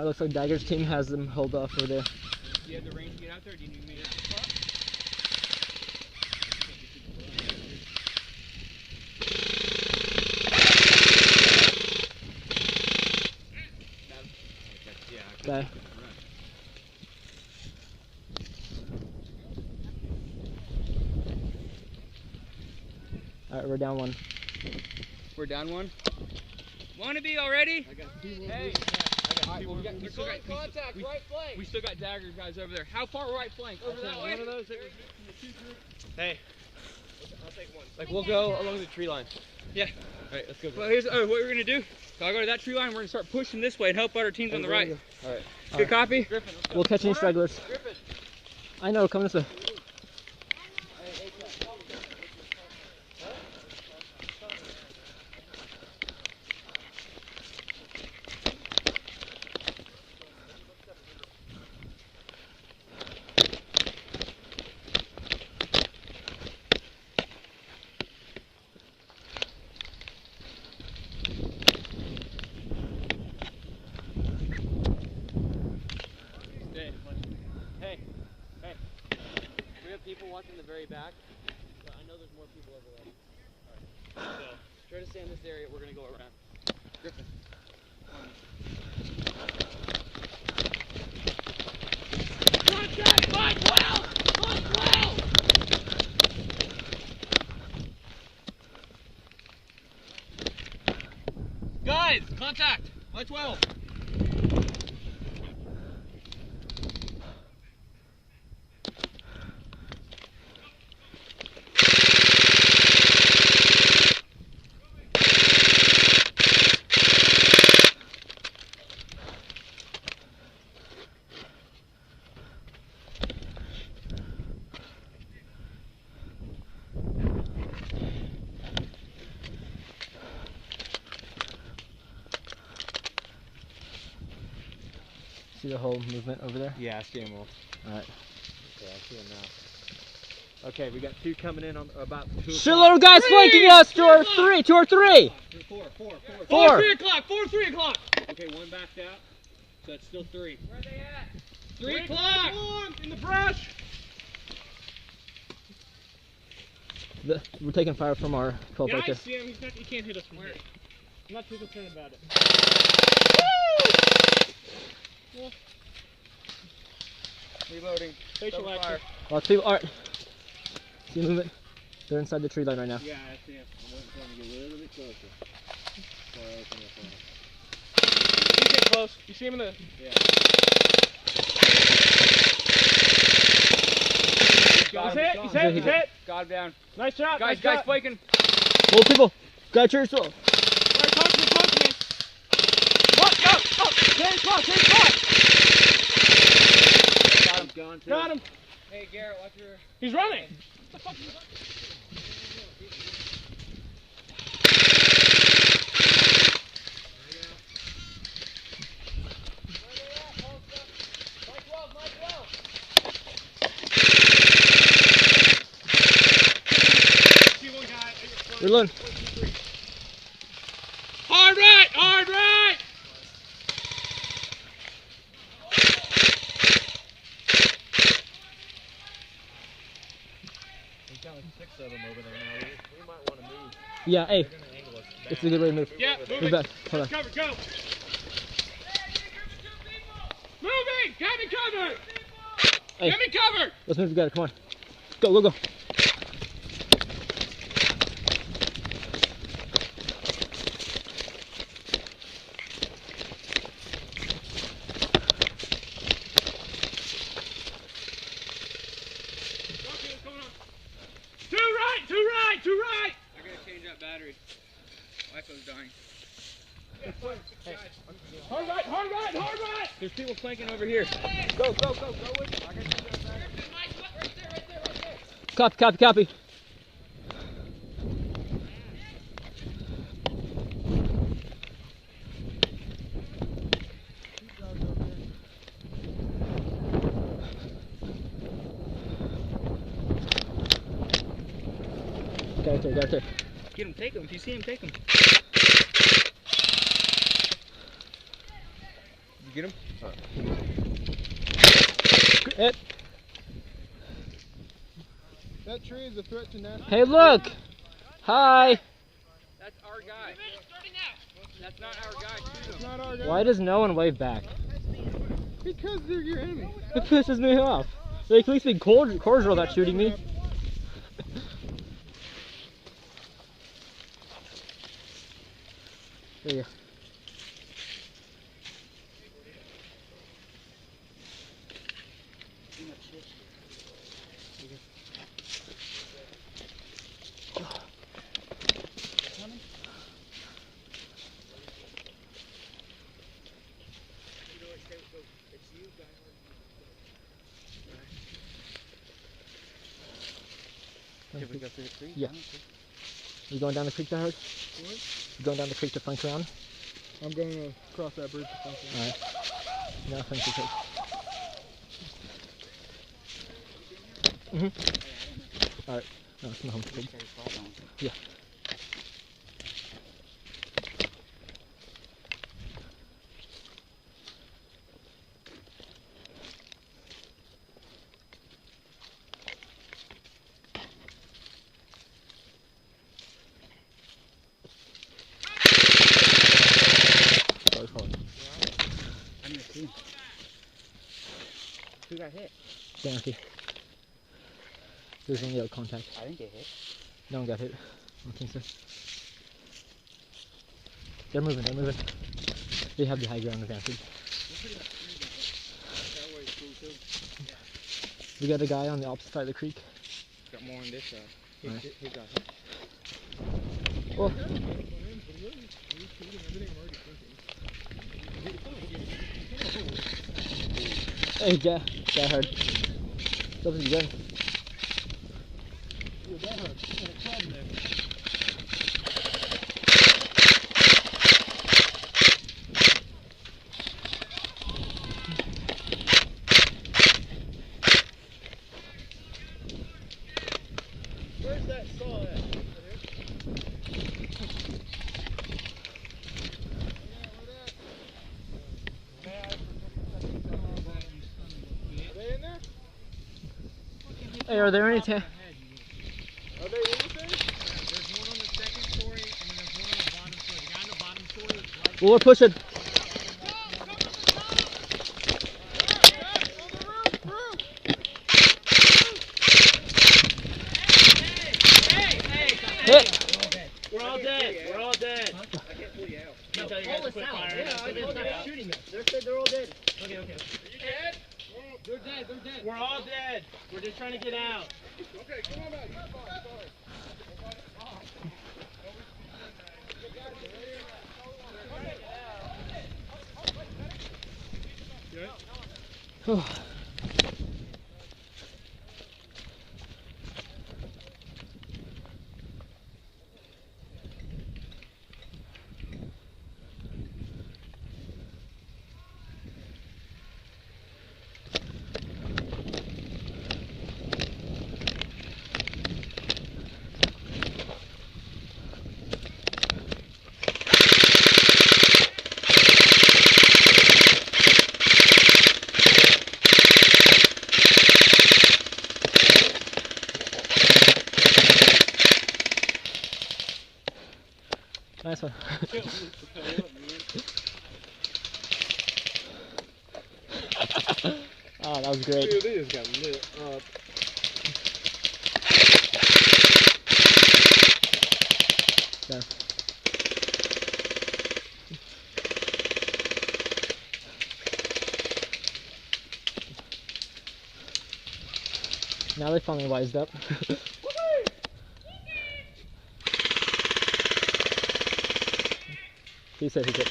Alright, looks like Dagger's team has them hold off over there. Do you have the range to get out there, or do you need me to spot? Okay. Alright, we're down one. We're down one. Wanna be already? I got two more. Hey, Contact, right flank. We still got Dagger guys over there. How far right flank? Over that way? One of those that was in the two groups. Hey, I'll take one. like we'll go along the tree line. Yeah. All right, let's go. Well, here's what we're gonna do. So I'll go to that tree line. We're gonna start pushing this way and help out our teams on the right. All right. Good copy. Griffin, let's go. We'll catch any stragglers. Griffin. I know, come this way. We have people watching the very back, but I know there's more people over there. All right. So try to stay in this area. We're gonna go around. Griffin. Contact, line 12! Line 12! Guys, contact. Line 12. See the whole movement over there? Yeah, I see them all. Alright. Okay, I see them now. Okay, we got two coming in on about 2 Shitload of guys flanking us! 2 or 3! 2 or 3! 4. 4! 3 o'clock. 3 o'clock. Okay, one backed out, so it's still 3. Where are they at? 3 o'clock! In the brush! We're taking fire from our 12 Yeah, right I there. see him. He can't hit us from here. I'm not too concerned about it. Reloading. Facial Double action. fire. Lots of people. Alright. See the movement? They're inside the tree line right now. Yeah, I see him. I'm waiting for him to get a little bit closer. Before I open up on him. He's getting close. You see him in the... Yeah. He's hit. Got him down. Nice shot. Guys, nice guys shot. flanking. Hold people! Got yourself! Right, talk to me. What? Go! Same spot. Got him. Gone too. Got him. Hey, Garrett, watch your... He's running. What the fuck is that? Reload. Hard right! Hard right! We've got like 6 of them over there now. We might want to move. Yeah, hey. They're gonna angle us back. It's a good way to move. Yeah, Move moving. back. Hold on. Cover, go! Moving! Get me covered! Hey, Get me covered! let's move together. Come on. Go. Two right! I gotta change that battery. Echo's dying. Hard right! There's people flanking over here. Go with them. I gotta change that battery. Right there. Copy. Got it there. Get him, take him. If you see him, take him. You get him? Hit. That tree is a threat to national. Hey, look! Hi! That's our guy. That's not our guy. It's not our guy. Why does no one wave back? Because they're your enemy. It pisses me off. They can at least be cordial about shooting me. There you go. Did we go through the creek? Yeah. You going down the creek there, Hard? You going down the creek to flank around? I'm going to cross that bridge to something. Alright. Now flank the creek. Alright. No, it's my home creek. Yeah. I didn't see. Who got hit? Sanity. There's only out contact. I didn't get hit. No one got hit. I don't think so. They're moving, they're moving. They have the high ground advantage. We got a guy on the opposite side of the creek. Got more on this side. Right. He got hit. Oh. Hey, Jack Hard. What's up, you doing? Where's that saw at? Hey, are there any Are they anything? There's one on the second story, and then there's one on the bottom story. The guy on the bottom story is right. Well, we're pushing. Hit! We're all dead. We're all dead. Pull us out. Yeah, shooting them. They're all dead. Okay. Are you dead? They're dead. We're all dead. We're just trying to get out. Okay, come on back. You're fine. Sorry. Oh. Nice one. Oh, that was great. Dude, they just got lit up. Yeah. Now they finally wised up. He said he could.